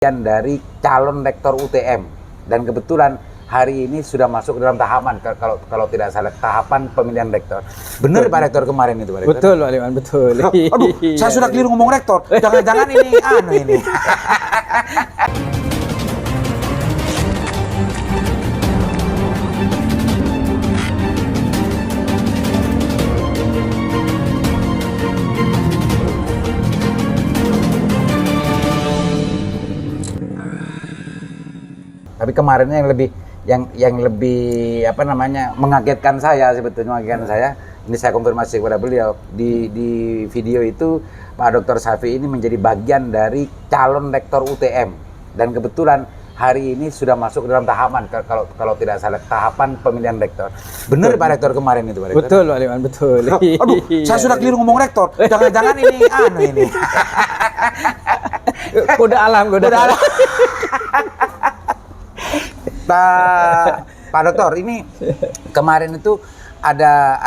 Dari calon rektor UTM, dan kebetulan hari ini sudah masuk ke dalam tahapan, kalau tidak salah, tahapan pemilihan rektor. Benar Pak Rektor kemarin itu, Pak Rektor? Betul Pak Liman, betul. Aduh, saya sudah keliru ngomong rektor. Jangan-jangan ini ini. Tapi kemarinnya yang lebih apa namanya mengagetkan saya, sebetulnya mengagetkan saya. Ini saya konfirmasi kepada beliau di video itu, Pak Dr. Syafiee ini menjadi bagian dari calon rektor UTM, dan kebetulan hari ini sudah masuk ke dalam tahapan, kalau tidak salah, tahapan pemilihan rektor. Benar Pak Rektor kemarin itu, Pak Rektor? Betul Pak Liman, betul. Aduh, saya sudah keliru ngomong rektor. Jangan-jangan ini ini. Kode alam. Pak Dokter, ini kemarin itu ada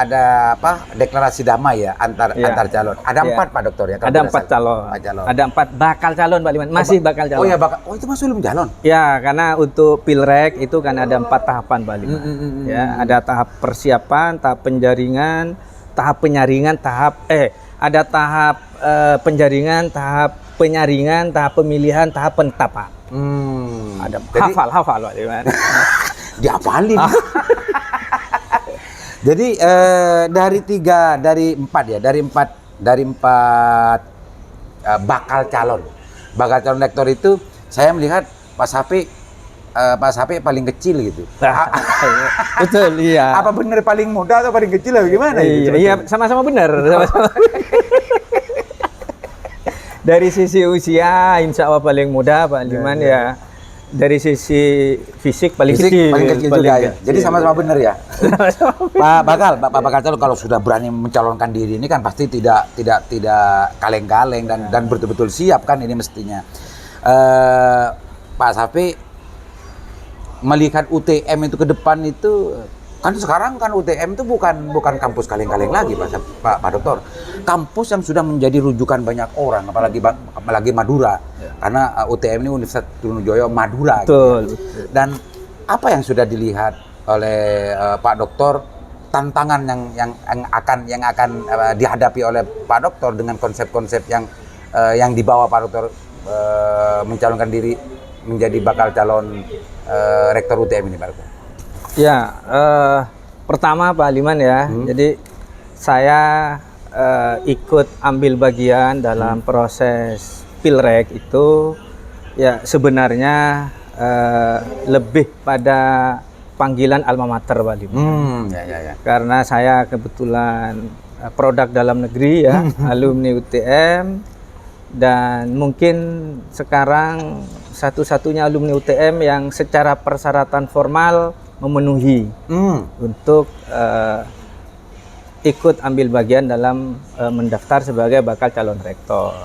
apa deklarasi damai ya antar calon. Ada 4 Pak Dokter ya? Ada 4 calon. Ada 4 bakal calon Pak Liman. Masih bakal calon. Oh ya, oh itu masih belum calon? Ya, karena untuk Pilrek itu kan ada 4 tahapan Pak Liman. Ya, ada tahap persiapan, tahap penjaringan, ada tahap penjaringan, tahap penyaringan, tahap pemilihan, tahap penetapan. Ada hafal Pak Liman. Diapalin. Jadi dari 4 bakal calon rektor itu, saya melihat Pak Syafiee paling kecil gitu. Betul, iya. Apa benar paling muda atau paling kecil atau gimana? Iya, sama-sama benar. Dari sisi usia, insya Allah paling muda Pak Liman ya. Dari sisi fisik paling kecil juga ya. Jadi sama-sama benar ya. Pak Bakal calon kalau sudah berani mencalonkan diri ini kan pasti tidak kaleng-kaleng dan betul-betul siap kan ini mestinya. Pak Syafiee melihat UTM itu ke depan itu, kan sekarang kan UTM itu bukan kampus kaleng-kaleng lagi Pak Dokter. Kampus yang sudah menjadi rujukan banyak orang, apalagi Madura. Karena UTM ini Universitas Trunojoyo Madura. Betul. Gitu. Dan apa yang sudah dilihat oleh Pak Dokter, tantangan yang akan dihadapi oleh Pak Dokter dengan konsep-konsep yang dibawa Pak Dokter mencalonkan diri menjadi bakal calon rektor UTM ini, Pak Dokter? Ya, pertama Pak Liman ya, jadi saya ikut ambil bagian dalam proses Pilrek itu, ya sebenarnya lebih pada panggilan alma mater Pak Liman. Ya. Karena saya kebetulan produk dalam negeri ya, alumni UTM, dan mungkin sekarang satu-satunya alumni UTM yang secara persyaratan formal memenuhi untuk ikut ambil bagian dalam mendaftar sebagai bakal calon rektor.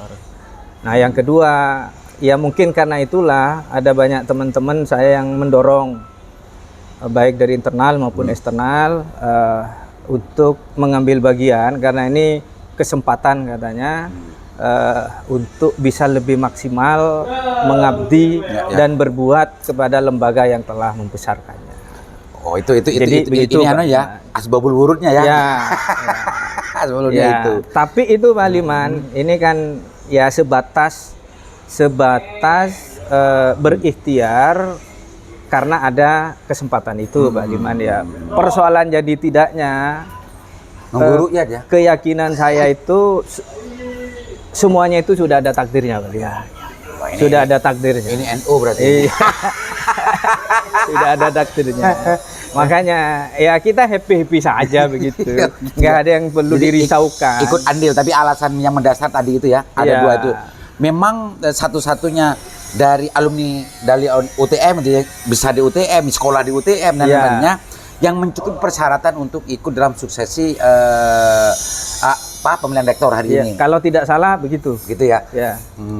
Nah, yang kedua, ya mungkin karena itulah ada banyak teman-teman saya yang mendorong baik dari internal maupun eksternal untuk mengambil bagian, karena ini kesempatan katanya untuk bisa lebih maksimal mengabdi dan berbuat kepada lembaga yang telah membesarkannya. Oh, itu ini ya, asbabul wurudnya ya. Asbabulnya itu. Tapi itu Pak Liman, ini kan ya sebatas berikhtiar karena ada kesempatan itu Pak Liman ya. Persoalan jadi tidaknya mengguruknya aja. Keyakinan saya itu semuanya itu sudah ada takdirnya Pak Liman. Sudah ada takdirnya. Ini NU berarti. Sudah ada takdirnya. Makanya ya kita happy saja begitu. Nggak ada yang perlu dirisaukan. Ikut andil, tapi alasan yang mendasar tadi itu ya, ada 2 itu. Memang satu-satunya dari alumni dari UTM, bisa di UTM, sekolah di UTM dan lainnya, yang mencukupi persyaratan untuk ikut dalam suksesi pemilihan rektor hari ini. Kalau tidak salah begitu. Gitu ya.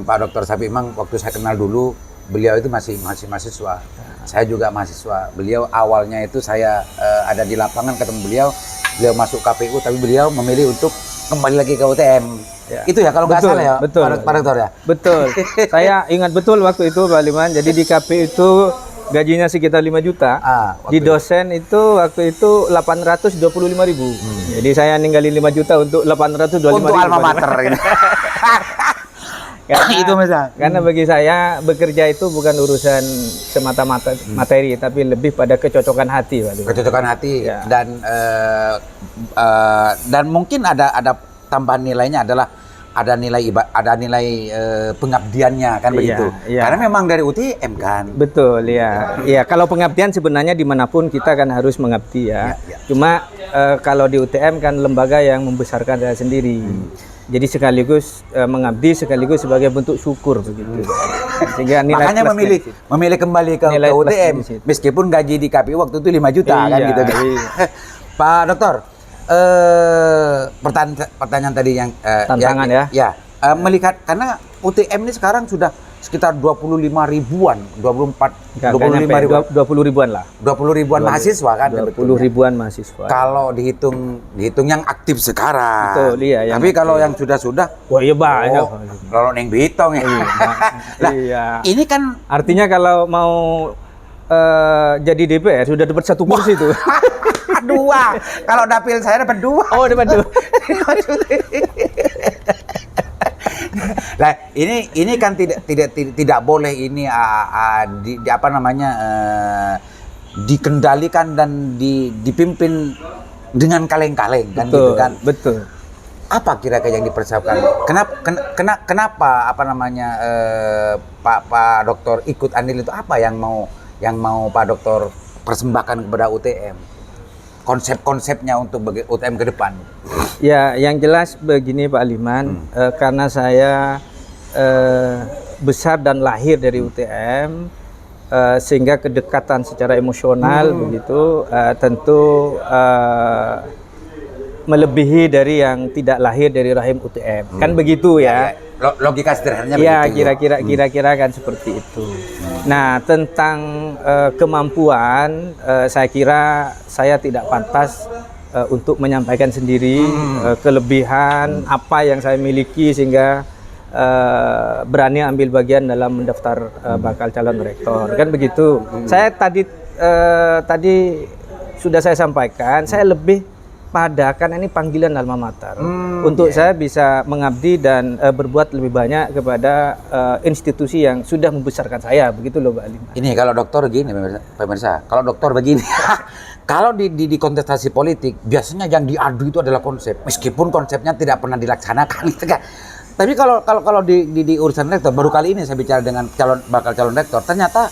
Pak Dr. Syafiee, memang waktu saya kenal dulu, beliau itu masih mahasiswa. Saya juga mahasiswa. Beliau awalnya itu saya ada di lapangan ketemu beliau masuk KPU, tapi beliau memilih untuk kembali lagi ke UTM. Ya. Itu ya kalau nggak Betul, salah ya, betul. Pak Dokter ya. Betul. Saya ingat betul waktu itu Pak Liman. Jadi di KP itu gajinya sekitar 5 juta. Di dosen itu waktu itu 825.000. Jadi saya ninggalin 5 juta untuk 825.000. Untuk alma mater ini. Karena, itu misalnya. Karena bagi saya bekerja itu bukan urusan semata-mata materi, tapi lebih pada kecocokan hati, Pak Liman. Kecocokan hati Ya. dan mungkin ada tambahan nilainya adalah ada nilai pengabdiannya kan Iya, begitu. iya. Karena memang dari UTM kan. Betul, ya. Iya, kalau pengabdian sebenarnya dimanapun kita kan harus mengabdi ya. Ya. Cuma kalau di UTM kan lembaga yang membesarkan saya sendiri. Jadi sekaligus mengabdi sekaligus sebagai bentuk syukur begitu. Sehingga nilai Makanya plusnya di situ. memilih kembali ke Nilai plusnya UTM di situ. meskipun gaji di KPU waktu itu 5 juta kan Iya, gitu kan. iya. Pak Dokter, pertanyaan tadi yang Tantangan yang, ya. Melihat karena UTM ini sekarang sudah sekitar 25 ribuan, 24 Nggak 25 nyampe, ribuan. 20 ribuan lah. 20 ribuan mahasiswa kan 20 sebetulnya. ribuan mahasiswa. Kalau dihitung yang aktif sekarang. Betul, iya, yang Tapi kalau yang sudah Wah, iya banyak. kalau neng Bitong ya. Lah, Iya. ini kan Artinya kalau mau jadi DPR sudah dapat 1 kursi tuh. 2. Kalau dapil saya dapat 2. Oh, dapat 2. Lah, ini kan tidak boleh ini apa namanya dikendalikan dan dipimpin dengan kaleng-kaleng kan gitu kan. Betul. Apa kira-kira yang dipersiapkan? Kenapa apa namanya Pak Dokter ikut andil itu, apa yang mau Pak Dokter persembahkan kepada UTM? Konsep-konsepnya untuk UTM ke depan. Ya, yang jelas begini Pak Liman, karena saya besar dan lahir dari UTM, sehingga kedekatan secara emosional begitu tentu melebihi dari yang tidak lahir dari rahim UTM. Kan begitu ya. Logika sederhananya Ya, begitu. kira-kira kan seperti itu. Nah, tentang kemampuan, saya kira saya tidak pantas untuk menyampaikan sendiri kelebihan apa yang saya miliki sehingga berani ambil bagian dalam mendaftar bakal calon rektor. Kan begitu. Saya tadi sudah saya sampaikan, saya lebih pada kan ini panggilan alma mater untuk saya bisa mengabdi dan berbuat lebih banyak kepada institusi yang sudah membesarkan saya, begitu loh Mbak Lima. Ini kalau dokter gini pemirsa, kalau dokter begini, kalau di kontestasi politik biasanya yang diadu itu adalah konsep, meskipun konsepnya tidak pernah dilaksanakan gitu kan. Tapi kalau di urusan rektor, baru kali ini saya bicara dengan bakal calon rektor, ternyata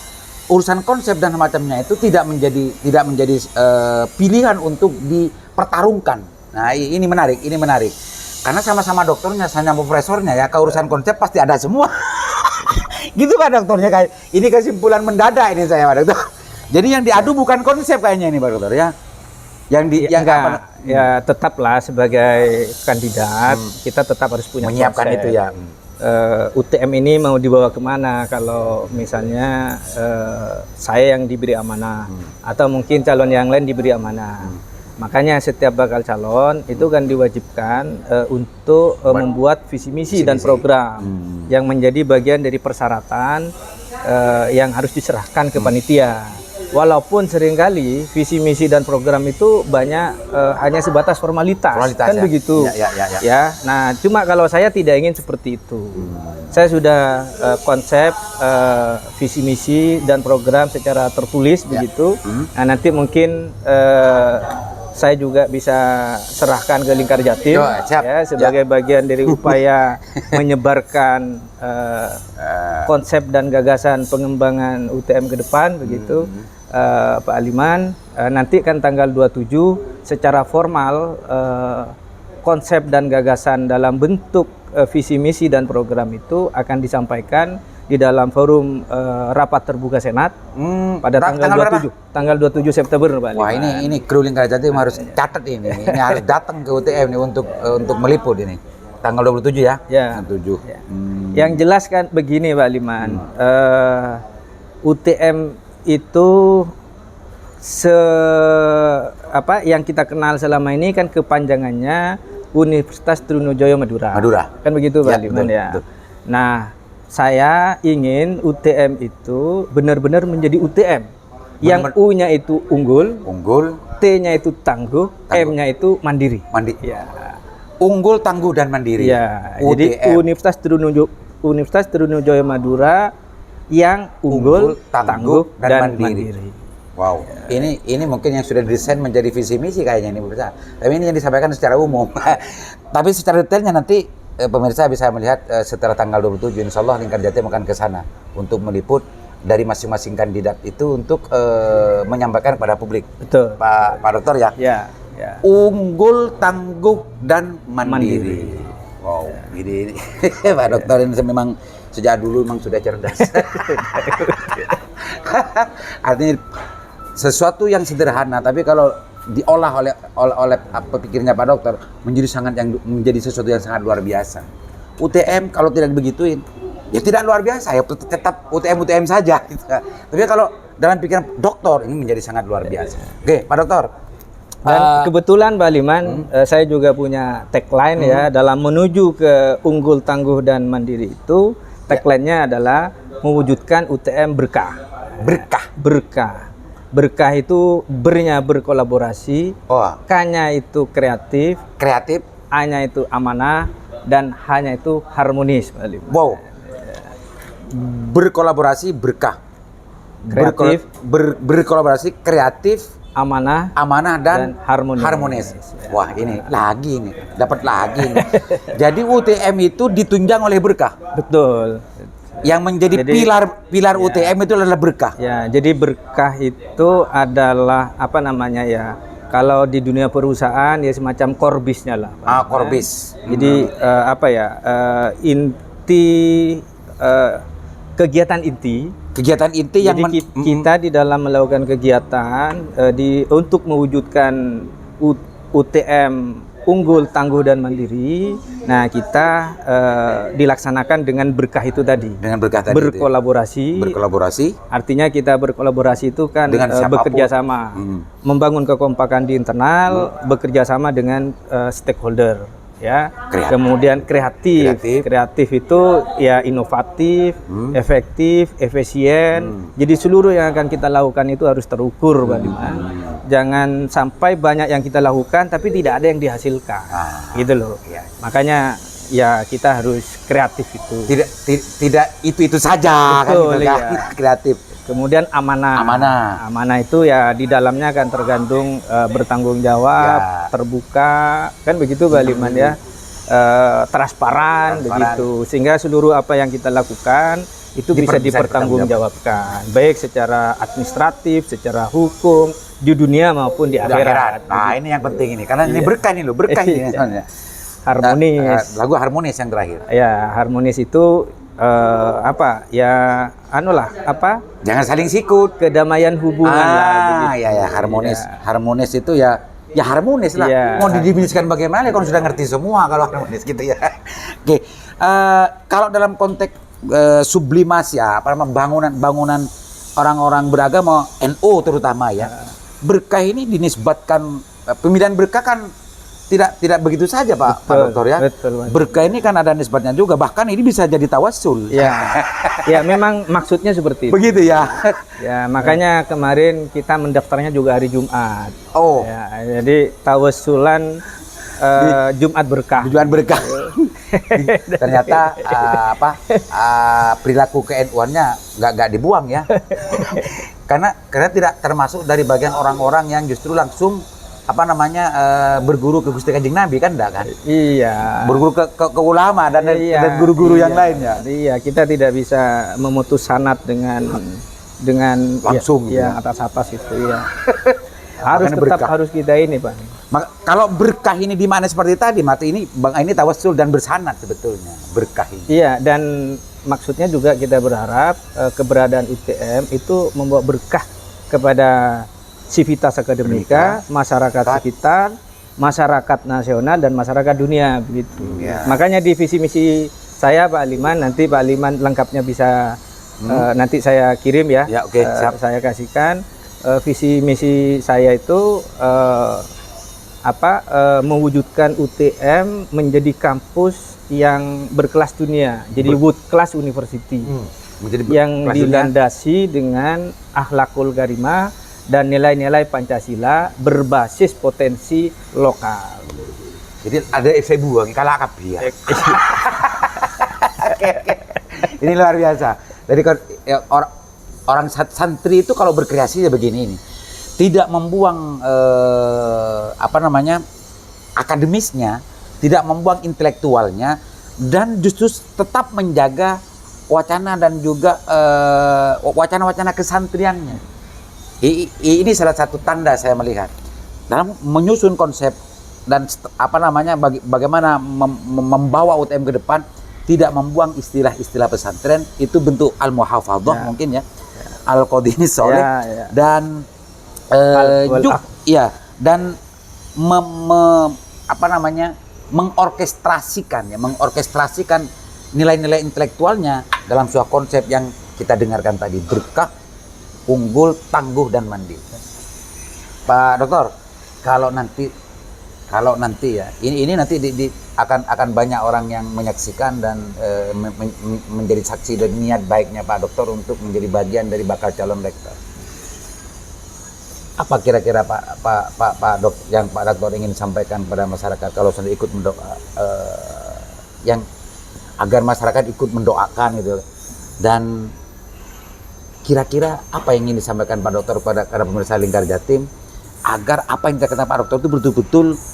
urusan konsep dan semacamnya itu tidak menjadi pilihan untuk dipertarungkan. Nah, ini menarik. Karena sama-sama dokternya, sama profesornya ya, keurusan konsep pasti ada semua. Gitu Pak Dokternya, kayak ini kesimpulan mendadak ini saya Pak Dokter. Jadi yang diadu bukan konsep kayaknya ini Pak Dokter ya. Ya tetaplah sebagai kandidat kita tetap harus punya menyiapkan konsep. itu ya. UTM ini mau dibawa kemana kalau misalnya saya yang diberi amanah atau mungkin calon yang lain diberi amanah. Makanya setiap bakal calon itu kan diwajibkan untuk membuat visi misi dan program yang menjadi bagian dari persyaratan yang harus diserahkan ke panitia. Walaupun seringkali visi misi dan program itu banyak hanya sebatas formalitas kan ya? begitu. Ya. Nah, cuma kalau saya tidak ingin seperti itu. Saya sudah konsep visi misi dan program secara tertulis begitu. Nah, nanti mungkin saya juga bisa serahkan ke Lingkar Jatim ya sebagai bagian dari upaya menyebarkan konsep dan gagasan pengembangan UTM ke depan begitu. Pak Aliman, nanti kan tanggal 27 secara formal konsep dan gagasan dalam bentuk visi misi dan program itu akan disampaikan di dalam forum rapat terbuka Senat pada tanggal 27 September Pak Aliman. Wah, ini kru Lingkar Jatim harus catat ini harus datang ke UTM nih untuk meliput ini. Tanggal 27 ya? Ya. 27. Ya. Yang jelas kan begini Pak Liman, UTM itu yang kita kenal selama ini kan kepanjangannya Universitas Trunojoyo Madura. Madura. Kan begitu Pak Ya, Liman betul, ya. betul. Nah, saya ingin UTM itu benar-benar menjadi UTM. Yang U-nya itu unggul, T-nya itu tangguh, M-nya itu mandiri. Ya. Unggul, tangguh, dan mandiri. Ya, UTM. jadi Universitas Trunojoyo Madura yang unggul, tangguh, dan mandiri. Wow, ini mungkin yang sudah didesain menjadi visi misi kayaknya ini pemirsa. Tapi ini yang disampaikan secara umum. Tapi secara detailnya nanti pemirsa bisa melihat setelah tanggal 27 insya Allah Lingkar Jatim akan ke sana untuk meliput dari masing-masing kandidat itu untuk menyampaikan kepada publik. Betul. Pak Dokter ya. Ya. Unggul, tangguh, dan mandiri. Wow, ini Pak Dokter ini memang sejak dulu memang sudah cerdas. Artinya sesuatu yang sederhana tapi kalau diolah oleh apa pikirnya Pak Dokter menjadi sesuatu yang sangat luar biasa. UTM kalau tidak begituin ya tidak luar biasa, ya tetap UTM saja gitu. Tapi kalau dalam pikiran dokter ini menjadi sangat luar biasa. Oke, Pak Dokter. Dan kebetulan Pak Liman, saya juga punya tagline ya dalam menuju ke unggul, tangguh, dan mandiri itu. Tagline-nya adalah mewujudkan UTM berkah. Berkah itu ber-nya berkolaborasi, K-nya itu kreatif, A-nya itu amanah, dan H-nya itu harmonis. Wow. Berkolaborasi berkah. Kreatif, berkolaborasi kreatif, amanah, dan harmonis. Wah, ini dapat lagi ini. Jadi UTM itu ditunjang oleh berkah. Betul. Yang menjadi pilar UTM itu adalah berkah. Ya, jadi berkah itu adalah apa namanya ya? Kalau di dunia perusahaan ya semacam core biz-nya lah. Core biz. Jadi inti kegiatan inti. Yang kita di dalam melakukan kegiatan untuk mewujudkan UTM unggul, tangguh, dan mandiri. Nah, kita dilaksanakan dengan berkah itu tadi. Berkolaborasi. Artinya kita berkolaborasi itu kan bekerja sama, membangun kekompakan di internal, bekerja sama dengan stakeholder. Ya, kemudian kreatif itu ya inovatif, efektif, efisien. Jadi seluruh yang akan kita lakukan itu harus terukur, Pak Liman. Jangan sampai banyak yang kita lakukan tapi tidak ada yang dihasilkan, gitu loh. Makanya ya kita harus kreatif itu. Tidak itu saja. Betul, kan, gitu, kan? Kreatif. Kemudian amanah itu ya di dalamnya akan tergantung bertanggung jawab, terbuka, kan begitu Pak Liman ya, transparan begitu, sehingga seluruh apa yang kita lakukan itu bisa dipertanggungjawabkan, baik secara administratif, secara hukum di dunia maupun di akhirat. Nah, ini yang penting ini, karena ini berkah ini loh, berkah ini. Harmonis. Lagu harmonis yang terakhir. Ya, harmonis itu jangan saling sikut, kedamaian hubungan lah begitu. Harmonis itu ya harmonis lah. Mau didefinisikan bagaimana kalau sudah ngerti semua kalau harmonis gitu ya. Oke. Kalau dalam konteks sublimasi bangunan orang-orang beragama NU terutama ya. Berkah ini dinisbatkan, pemilihan berkah kan tidak begitu saja Pak Dokter ya. Betul. Berkah ini kan ada nisbatnya juga, bahkan ini bisa jadi tawassul. Ya memang maksudnya seperti itu. Begitu ya. Ya makanya kemarin kita mendaftarnya juga hari Jumat. Ya, jadi tawassulan Jumat berkah. Jumat berkah. Ternyata perilaku ke-NU-annya nggak dibuang ya. karena tidak termasuk dari bagian orang-orang yang justru langsung berguru ke Gusti Kanjeng Nabi kan enggak kan? Iya. Berguru ke ulama dan guru-guru yang lainnya. Iya, kita tidak bisa memutus sanad dengan langsung atas itu ya. harus kita ini, Pak. Kalau berkah ini di mana seperti tadi, mati ini tawassul dan bersanad sebetulnya berkah ini. Iya, dan maksudnya juga kita berharap keberadaan UTM itu membawa berkah kepada Civitas Akademika, masyarakat sekitar, masyarakat nasional, dan masyarakat dunia begitu. Makanya di visi misi saya Pak Liman, nanti Pak Liman lengkapnya bisa nanti saya kirim ya. Saya kasihkan visi misi saya itu mewujudkan UTM menjadi kampus yang berkelas dunia, jadi world class university Menjadi yang kelas dunia. dilandasi dengan akhlakul karimah dan nilai-nilai Pancasila berbasis potensi lokal. Jadi ada saya buang kalah kabeh ya. Oke. Ini luar biasa. Jadi orang santri itu kalau berkreasi ya begini ini. Tidak membuang akademisnya, tidak membuang intelektualnya, dan justru tetap menjaga wacana dan juga wacana-wacana kesantriannya. Ini salah satu tanda saya melihat dalam menyusun konsep dan bagaimana membawa UTM ke depan, tidak membuang istilah-istilah pesantren. Itu bentuk al-muhafadzah mungkin ya, al-qadimi soleh dan dan mengorkestrasikan nilai-nilai intelektualnya dalam sebuah konsep yang kita dengarkan tadi, berkah, unggul, tangguh, dan mandiri. Pak Doktor, kalau nanti ya ini nanti akan banyak orang yang menyaksikan dan menjadi saksi dan niat baiknya Pak Doktor untuk menjadi bagian dari bakal calon rektor. Apa kira-kira Pak Doktor ingin sampaikan pada masyarakat kalau sudah ikut yang agar masyarakat ikut mendoakan gitu, dan kira-kira apa yang ingin disampaikan Pak Doktor kepada pemirsa Lingkar Jatim agar apa yang dikatakan Pak Doktor itu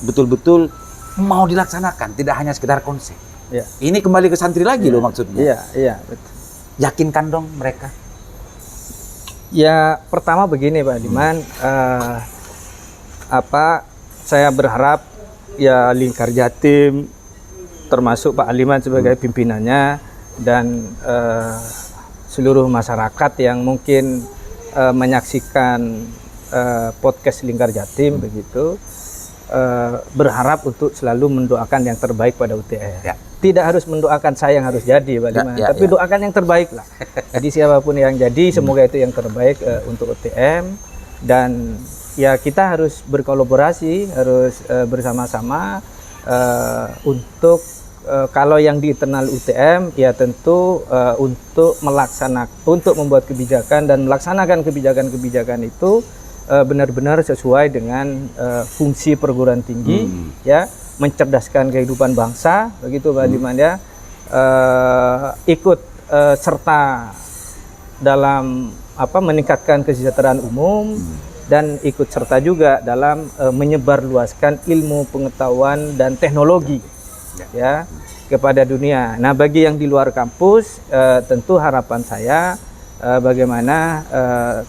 betul-betul mau dilaksanakan, tidak hanya sekedar konsep. Ya. Ini kembali ke santri lagi loh maksudnya. Iya, betul. Yakinkan dong mereka. Ya, pertama begini Pak Diman, saya berharap ya Lingkar Jatim termasuk Pak Aliman sebagai pimpinannya dan seluruh masyarakat yang mungkin menyaksikan podcast Lingkar Jatim begitu, berharap untuk selalu mendoakan yang terbaik pada UTM. Ya. Tidak harus mendoakan saya yang harus jadi, Pak Liman, tapi doakan yang terbaik lah. Jadi siapapun yang jadi, semoga itu yang terbaik untuk UTM, dan ya kita harus berkolaborasi, harus bersama-sama untuk kalau yang di internal UTM ya tentu untuk membuat kebijakan dan melaksanakan kebijakan-kebijakan itu benar-benar sesuai dengan fungsi perguruan tinggi, ya, mencerdaskan kehidupan bangsa, begitu Pak Liman ya, ikut serta dalam meningkatkan kesejahteraan umum dan ikut serta juga dalam menyebarluaskan ilmu pengetahuan dan teknologi ya kepada dunia. Nah, bagi yang di luar kampus tentu harapan saya bagaimana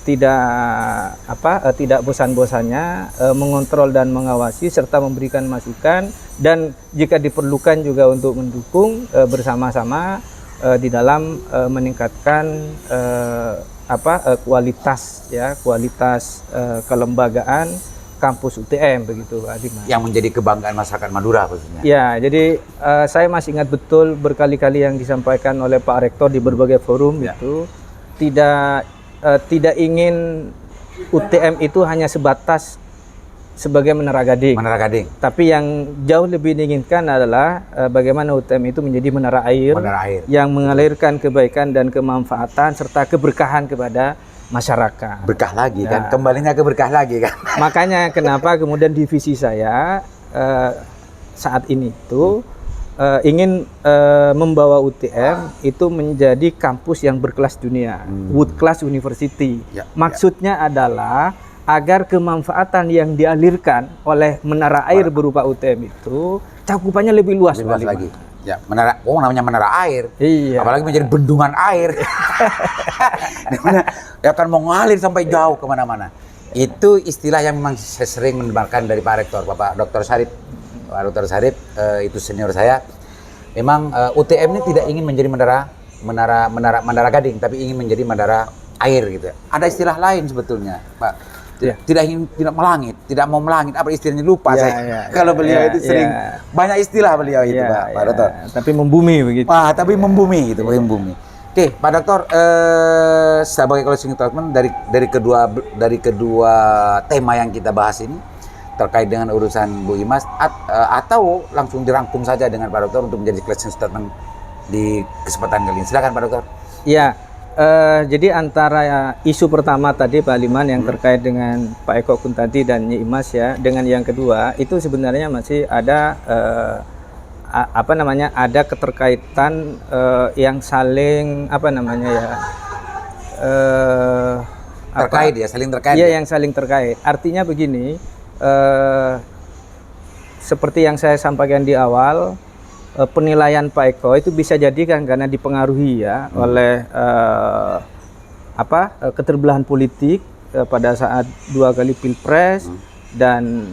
tidak bosan-bosannya mengontrol dan mengawasi serta memberikan masukan, dan jika diperlukan juga untuk mendukung bersama-sama di dalam meningkatkan kualitas kelembagaan kampus UTM begitu Pak Diman. Yang menjadi kebanggaan masyarakat Madura khususnya. Ya, jadi saya masih ingat betul berkali-kali yang disampaikan oleh Pak Rektor di berbagai forum itu tidak ingin UTM itu hanya sebatas sebagai Menara Gading. Menara Gading. Tapi yang jauh lebih diinginkan adalah bagaimana UTM itu menjadi menara air yang mengalirkan kebaikan dan kemanfaatan serta keberkahan kepada masyarakat. Berkah lagi kan, kembalinya ke berkah lagi kan. Makanya kenapa kemudian divisi saya saat ini itu ingin membawa UTM itu menjadi kampus yang berkelas dunia, world class university. Maksudnya adalah agar kemanfaatan yang dialirkan oleh menara air berupa UTM itu cakupannya lebih luas lagi. Ya, namanya menara air. Iya. Apalagi menjadi bendungan air. Dia akan mengalir sampai jauh kemana-mana. Itu istilah yang memang saya sering mendengarkan dari Pak Rektor, Bapak Dr. Sarip. Pak Dr. Sarip itu senior saya. Memang UTM ini tidak ingin menjadi menara Gading, tapi ingin menjadi menara air gitu. Ada istilah lain sebetulnya, Pak. Tidak mau melangit, apa istilahnya lupa saya. Kalau beliau itu sering banyak istilah beliau itu, Pak Dokter. Tapi membumi begitu. Tapi membumi gitu, membumi. Oke, Pak Dokter, sebagai closing statement dari kedua tema yang kita bahas ini, terkait dengan urusan Bu Imas atau langsung dirangkum saja dengan Pak Dokter untuk menjadi closing statement di kesempatan kali ini. Silakan Pak Dokter. Ya, jadi antara isu pertama tadi Pak Liman yang terkait dengan Pak Eko Kuntadi dan Nyi Imas ya, dengan yang kedua itu sebenarnya masih ada ada keterkaitan yang saling terkait ya, saling terkait. Iya, yang saling terkait. Artinya begini, seperti yang saya sampaikan di awal, penilaian Pak Eko itu bisa jadi kan karena dipengaruhi ya oleh keterbelahan politik pada saat 2 kali pilpres dan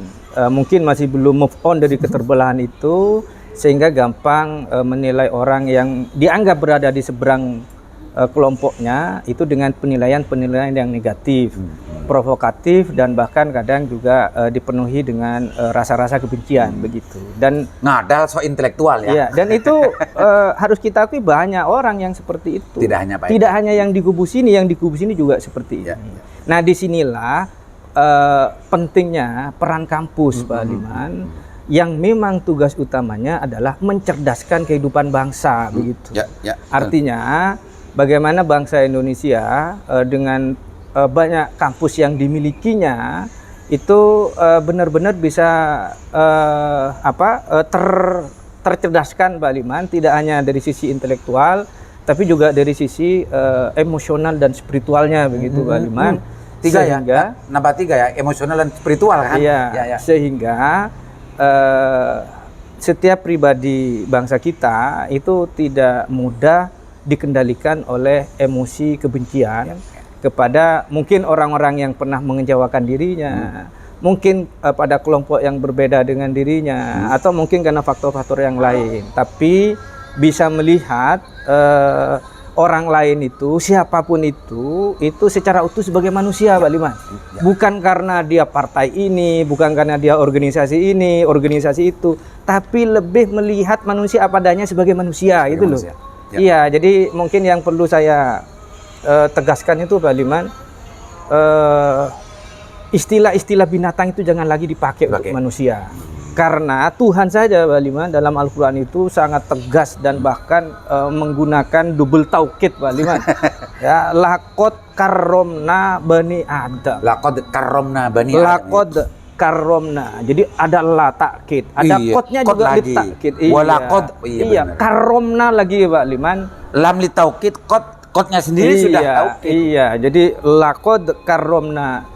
mungkin masih belum move on dari keterbelahan itu sehingga gampang menilai orang yang dianggap berada di seberang kelompoknya itu dengan penilaian yang negatif, provokatif dan bahkan kadang juga dipenuhi dengan rasa-rasa kebencian begitu. Dan ngadal so intelektual ya. Iya, dan itu harus kita akui banyak orang yang seperti itu. Tidak hanya Pak Eko. Tidak hanya yang di kubu sini, yang di kubu sini juga seperti ini. Nah, disinilah pentingnya peran kampus Pak Liman yang memang tugas utamanya adalah mencerdaskan kehidupan bangsa begitu. Artinya bagaimana bangsa Indonesia dengan banyak kampus yang dimilikinya itu benar-benar bisa tercerdaskan Pak Liman, tidak hanya dari sisi intelektual tapi juga dari sisi emosional dan spiritualnya begitu Pak Liman. Tiga ya, nambah 3 ya, emosional dan spiritual kan? Iya, sehingga setiap pribadi bangsa kita itu tidak mudah dikendalikan oleh emosi kebencian kepada mungkin orang-orang yang pernah mengecewakan dirinya, mungkin pada kelompok yang berbeda dengan dirinya, atau mungkin karena faktor-faktor yang lain. Tapi bisa melihat orang lain itu, siapapun itu secara utuh sebagai manusia Pak Liman. Bukan karena dia partai ini, bukan karena dia organisasi ini, organisasi itu, tapi lebih melihat manusia apa adanya sebagai manusia itu loh. Iya, jadi mungkin yang perlu saya tegaskan itu Pak Liman, istilah-istilah binatang itu jangan lagi dipakai untuk manusia. Karena Tuhan saja Pak Liman dalam Al-Quran itu sangat tegas dan bahkan menggunakan double taukid Pak Liman. Ya, laqad karromna bani Adam. Laqad karromna bani Adam. Laqad karromna. Jadi ada la takkid, ada kodnya juga li takkid. Iya, karromna lagi Pak Liman. Lam li taukid, kodnya sendiri sudah taukid. Iya, jadi laqad karromna.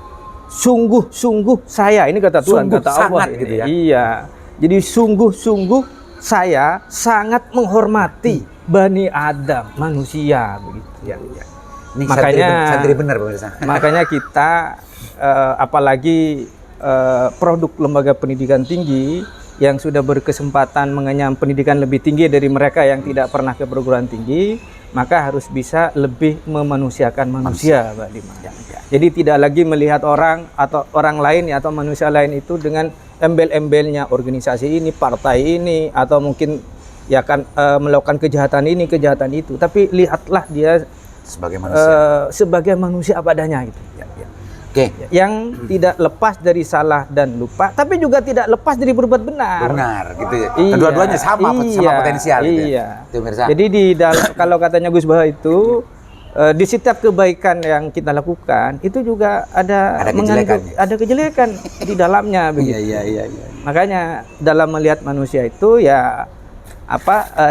Sungguh-sungguh saya, ini kata Tuhan, kata Allah gitu ya. Iya. Jadi sungguh-sungguh saya sangat menghormati Bani Adam, manusia begitu. Ini makanya santri benar pemirsa. Makanya kita apalagi produk lembaga pendidikan tinggi yang sudah berkesempatan mengenyam pendidikan lebih tinggi dari mereka yang tidak pernah ke perguruan tinggi, maka harus bisa lebih memanusiakan manusia, Pak Liman. Jadi tidak lagi melihat orang atau orang lain atau manusia lain itu dengan embel-embelnya organisasi ini, partai ini, atau mungkin ya kan melakukan kejahatan ini, kejahatan itu. Tapi lihatlah dia sebagai manusia apa adanya gitu. Yang tidak lepas dari salah dan lupa, tapi juga tidak lepas dari berbuat benar. Benar, gitu ya. Kedua-duanya sama potensial. Iya. Gitu ya. Jadi di dalam, kalau katanya Gus Bah itu di setiap kebaikan yang kita lakukan itu juga ada kejelekan di dalamnya begitu. Iya. Makanya dalam melihat manusia itu ya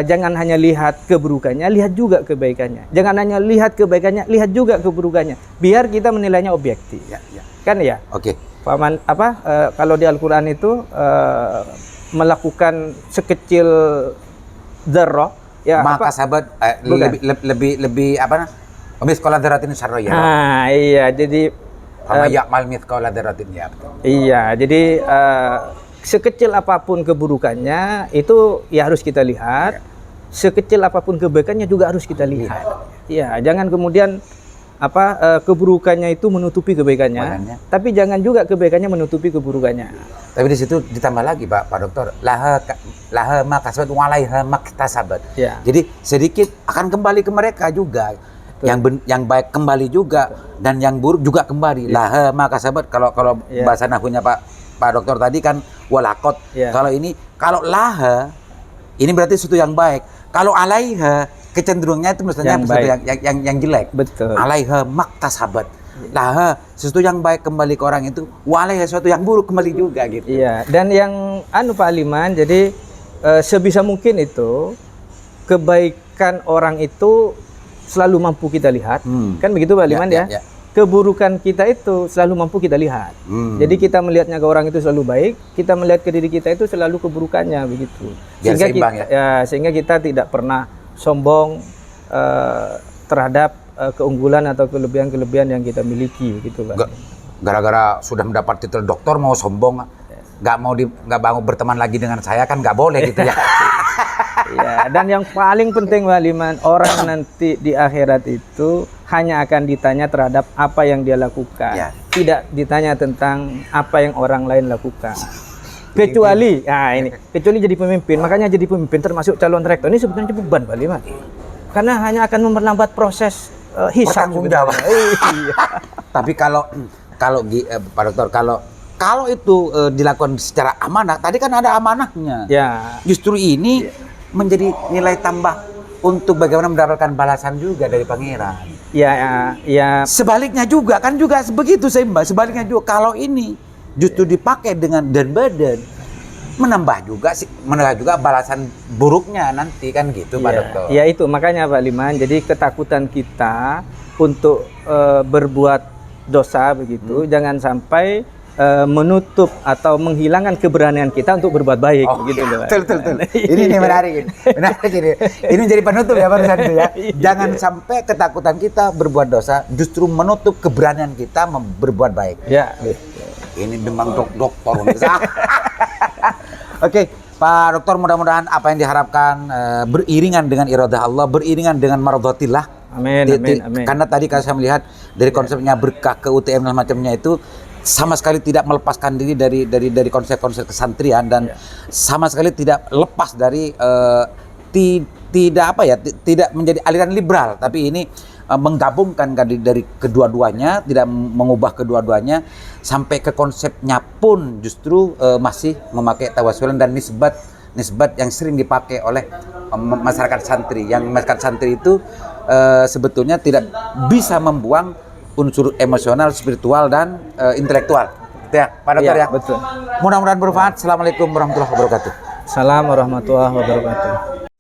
jangan hanya lihat keburukannya, lihat juga kebaikannya. Jangan hanya lihat kebaikannya, lihat juga keburukannya. Biar kita menilainya objektif. Kan ya? Oke. Paman kalau di Al-Qur'an itu melakukan sekecil dzarrah ya maka sahabat lebih miskola dzarratin syarra ya. Iya, jadi ya'mal miskola dzarratin ya. Iya, jadi sekecil apapun keburukannya itu ya harus kita lihat. Sekecil apapun kebaikannya juga harus kita lihat. Iya, jangan kemudian keburukannya itu menutupi kebaikannya, tapi jangan juga kebaikannya menutupi keburukannya. Tapi di situ ditambah lagi Pak Dokter, laha ma kasabat walaiha maktasabat. Jadi sedikit akan kembali ke mereka juga. Yang baik kembali juga dan yang buruk juga kembali. Laha ma kasabat kalau bahasa nahunya Pak Pak Dokter tadi kan walakot. Ya. Kalau laha ini berarti sesuatu yang baik. Kalau alaiha kecenderungannya itu mestinya Yang sesuatu baik. yang jelek. Betul. Alaiha maktasabat. Laha sesuatu yang baik kembali ke orang itu, walaiha sesuatu yang buruk kembali juga gitu. Iya, dan yang Pak Aliman, jadi sebisa mungkin itu kebaikan orang itu selalu mampu kita lihat. Kan begitu Pak Aliman ya? Keburukan kita itu selalu mampu kita lihat. Jadi kita melihatnya ke orang itu selalu baik, kita melihat ke diri kita itu selalu keburukannya begitu. Biar seimbang, Sehingga kita tidak pernah sombong terhadap keunggulan atau kelebihan-kelebihan yang kita miliki gitu Pak. Gara-gara sudah mendapat titel doktor mau sombong, nggak mau berteman lagi dengan saya kan nggak boleh gitu ya. Ya, dan yang paling penting Pak Liman, orang nanti di akhirat itu hanya akan ditanya terhadap apa yang dia lakukan. Ya. Tidak ditanya tentang apa yang orang lain lakukan. Kecuali jadi pemimpin. Makanya jadi pemimpin termasuk calon rektor ini sebenarnya beban Pak Liman. Karena hanya akan memperlambat proses hisab. Bertanggung jawab. Iya. Tapi kalau Pak Dokter, kalau itu dilakukan secara amanah, tadi kan ada amanahnya. Ya. Justru ini menjadi nilai tambah untuk bagaimana mendapatkan balasan juga dari pangeran. Ya. Sebaliknya juga kan juga begitu Mbak. Sebaliknya juga kalau ini justru dipakai dengan dan badan menambah juga balasan buruknya nanti kan gitu Pak Dokter. Ya itu makanya Pak Liman. Jadi ketakutan kita untuk berbuat dosa begitu, jangan sampai menutup atau menghilangkan keberanian kita untuk berbuat baik gitu loh. Betul. Ini menarik. Ini menjadi penutup ya barusan itu ya. Jangan sampai ketakutan kita berbuat dosa justru menutup keberanian kita berbuat baik. Ya. Ini memang dokter. Oke, Pak Dokter, mudah-mudahan apa yang diharapkan beriringan dengan iradah Allah, beriringan dengan maradhatillah. Amin. Karena tadi kalau saya melihat dari konsepnya berkah ke UTM dan macamnya itu sama sekali tidak melepaskan diri dari konsep-konsep kesantrian dan sama sekali tidak lepas dari tidak menjadi aliran liberal, tapi ini menggabungkan dari kedua-duanya, tidak mengubah kedua-duanya sampai ke konsepnya pun justru masih memakai tawasulan dan nisbat yang sering dipakai oleh masyarakat santri. Yang masyarakat santri itu sebetulnya tidak bisa membuang unsur emosional, spiritual dan intelektual. Ya, Pak Dokter ya. Betul. Mudah-mudahan bermanfaat. Assalamualaikum warahmatullahi wabarakatuh. Assalamualaikum warahmatullahi wabarakatuh.